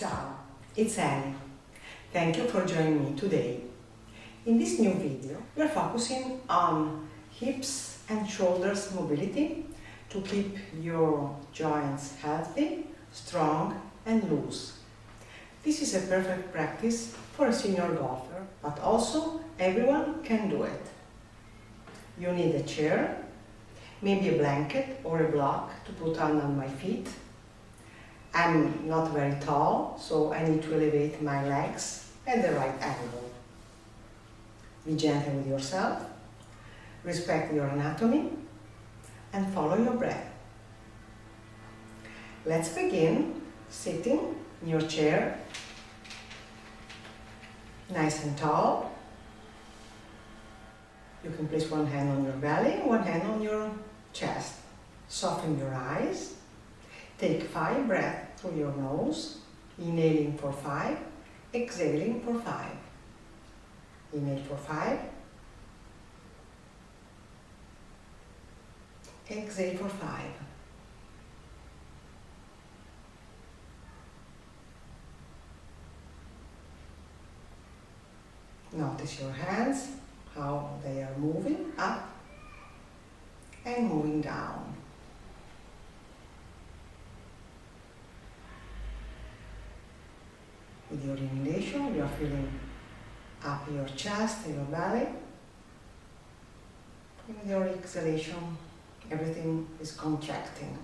Ciao, it's Ellie. Thank you for joining me today. In this new video, we are focusing on hips and shoulders mobility to keep your joints healthy, strong and loose. This is a perfect practice for a senior golfer, but also everyone can do it. You need a chair, maybe a blanket or a block to put under my feet. I'm not very tall, so I need to elevate my legs at the right angle. Be gentle with yourself, respect your anatomy, and follow your breath. Let's begin sitting in your chair, nice and tall. You can place one hand on your belly, one hand on your chest. Soften your eyes. Take 5 breaths through your nose, inhaling for 5, exhaling for 5. Inhale for 5, exhale for 5. Notice your hands, how they are moving up and moving down. With your inhalation, you are feeling up your chest and your belly. With your exhalation, everything is contracting.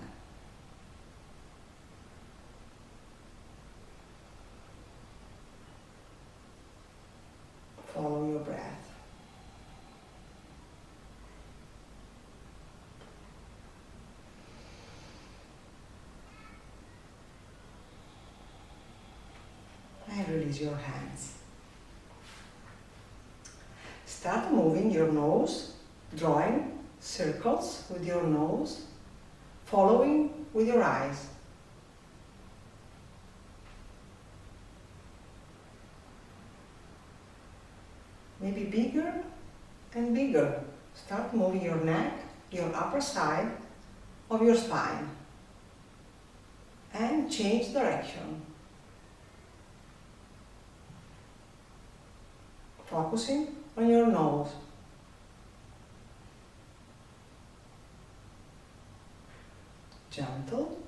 Follow your breath. And release your hands. Start moving your nose, drawing circles with your nose, following with your eyes. Maybe bigger and bigger. Start moving your neck, your upper side of your spine, and change direction. Focusing on your nose. Gentle.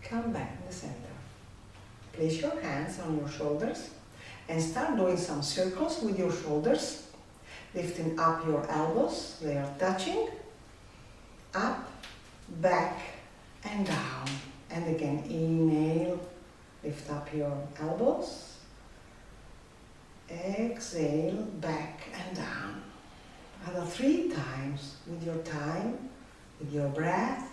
Come back in the center. Place your hands on your shoulders and start doing some circles with your shoulders, lifting up your elbows, they are touching, up, back and down. And again, inhale, lift up your elbows. Exhale, back and down. Another 3 times with your time, with your breath.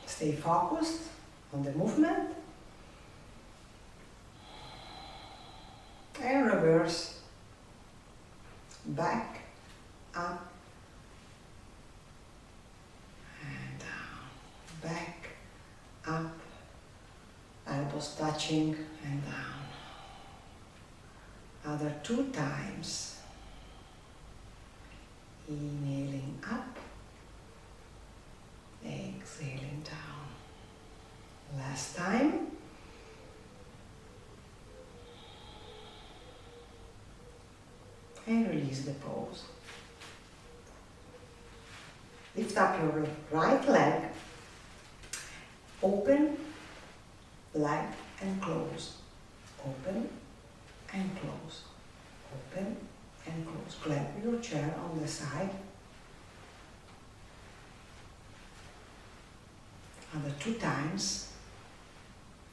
Stay focused on the movement. And reverse. Back, up, and down. Back, up. Elbows touching and down. Other 2 times. Inhaling up, exhaling down. Last time. And release the pose. Lift up your right leg. Open leg and close, open and close, open and close. Clamp your chair on the side. Other 2 times.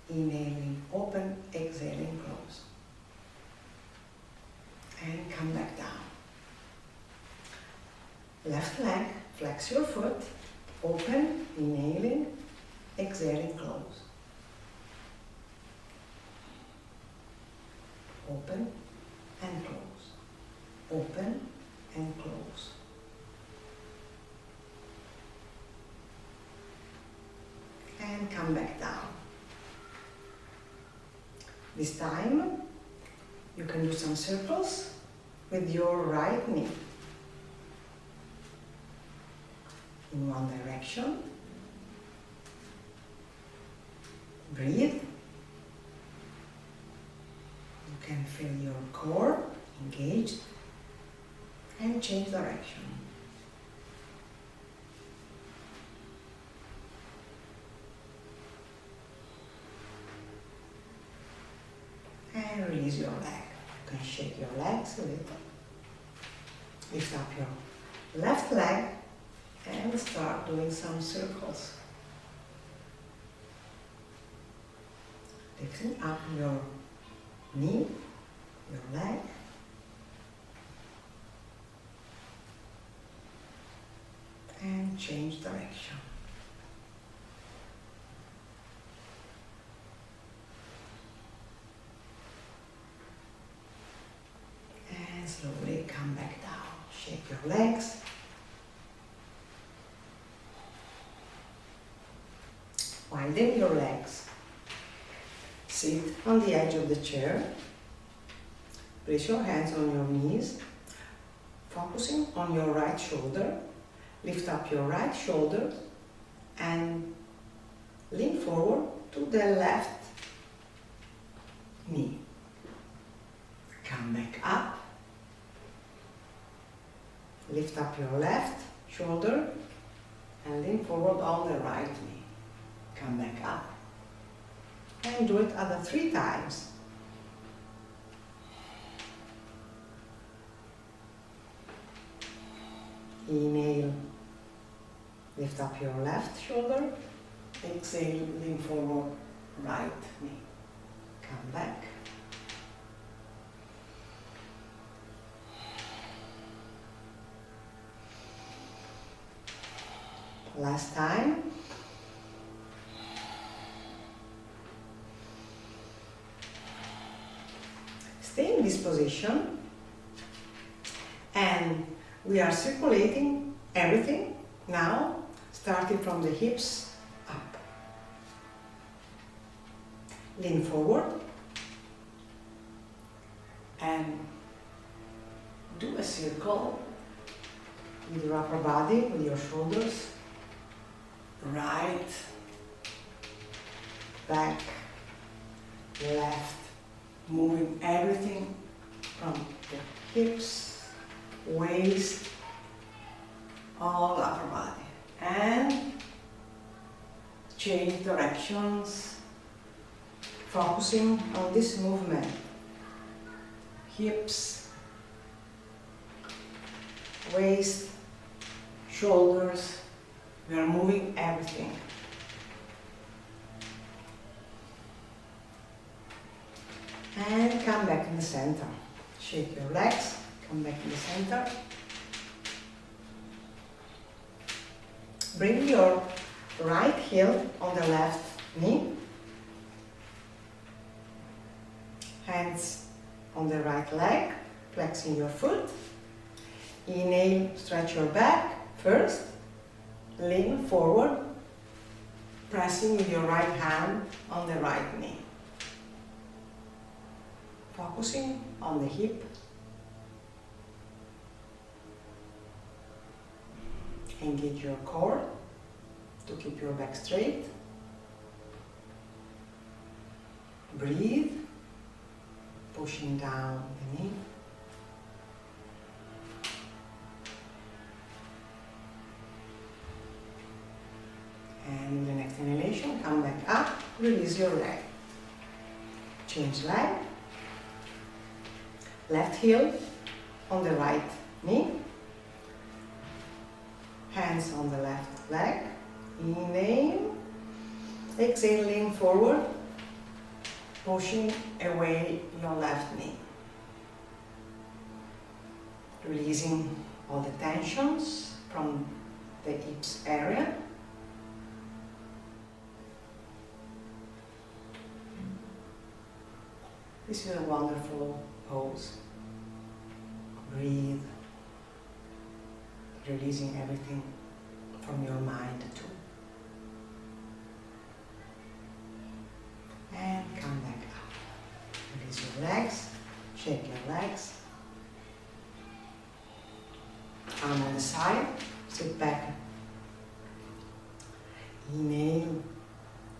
Inhaling, open, exhaling, close. And come back down. Left leg, flex your foot, open, inhaling, exhaling, close. Open and close, open and close. And come back down. This time, you can do some circles with your right knee. in one direction. Breathe. You can feel your core engaged and change direction. And release your leg. You can shake your legs a little. Lift up your left leg and start doing some circles. Lifting up your knee, your leg. And change direction. And slowly come back down. Shake your legs. Widen your legs. Sit on the edge of the chair. Place your hands on your knees, focusing on your right shoulder. Lift up your right shoulder and lean forward to the left knee. Come back up. Lift up your left shoulder and lean forward on the right knee. Come back up. And do it other 3 times. Inhale, lift up your left shoulder. Exhale, lean forward, right knee. Come back. Last time. Stay in this position and we are circulating everything now, starting from the hips up. Lean forward and do a circle with your upper body, with your shoulders. Right, back, left, moving everything from the hips, waist, all upper body. And change directions, focusing on this movement. Hips, waist, shoulders. We are moving everything. And come back in the center. Shake your legs, come back in the center. Bring your right heel on the left knee. Hands on the right leg, flexing your foot. Inhale, stretch your back first. Lean forward, pressing with your right hand on the right knee. Focusing on the hip. Engage your core to keep your back straight. Breathe, pushing down the knee. And in the next inhalation, come back up, release your leg. Change leg. Left heel on the right knee. Hands on the left leg. Inhale. Exhale, lean forward, pushing away your left knee. Releasing all the tensions from the hips area. This is a wonderful pose. Breathe, releasing everything from your mind too. And come back up. Release your legs, shake your legs. Arm on the side, sit back Inhale,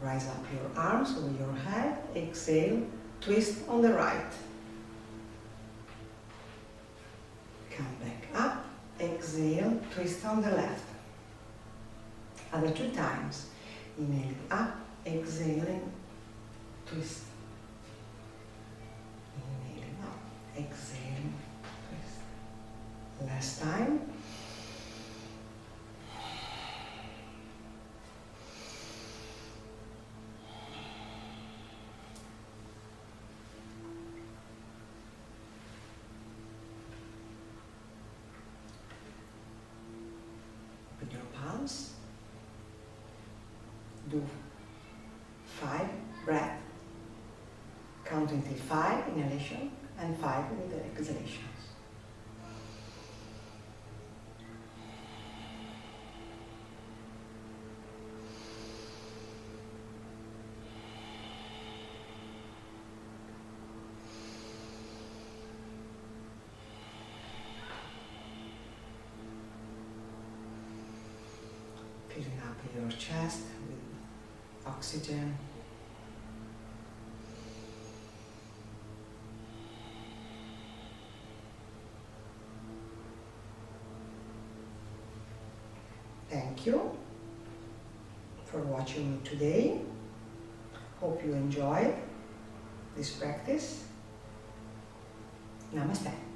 rise up your arms over your head. Exhale, twist on the right. Come back up. Exhale, twist on the left. Other 2 times. Inhaling up, exhaling, twist. Inhaling up, exhaling, twist. Last time. Open your palms. Do 5 breaths. Count until 5 inhalation and 5 with the exhalations. Filling up your chest with oxygen. Thank you for watching me today. Hope you enjoyed this practice. Namaste.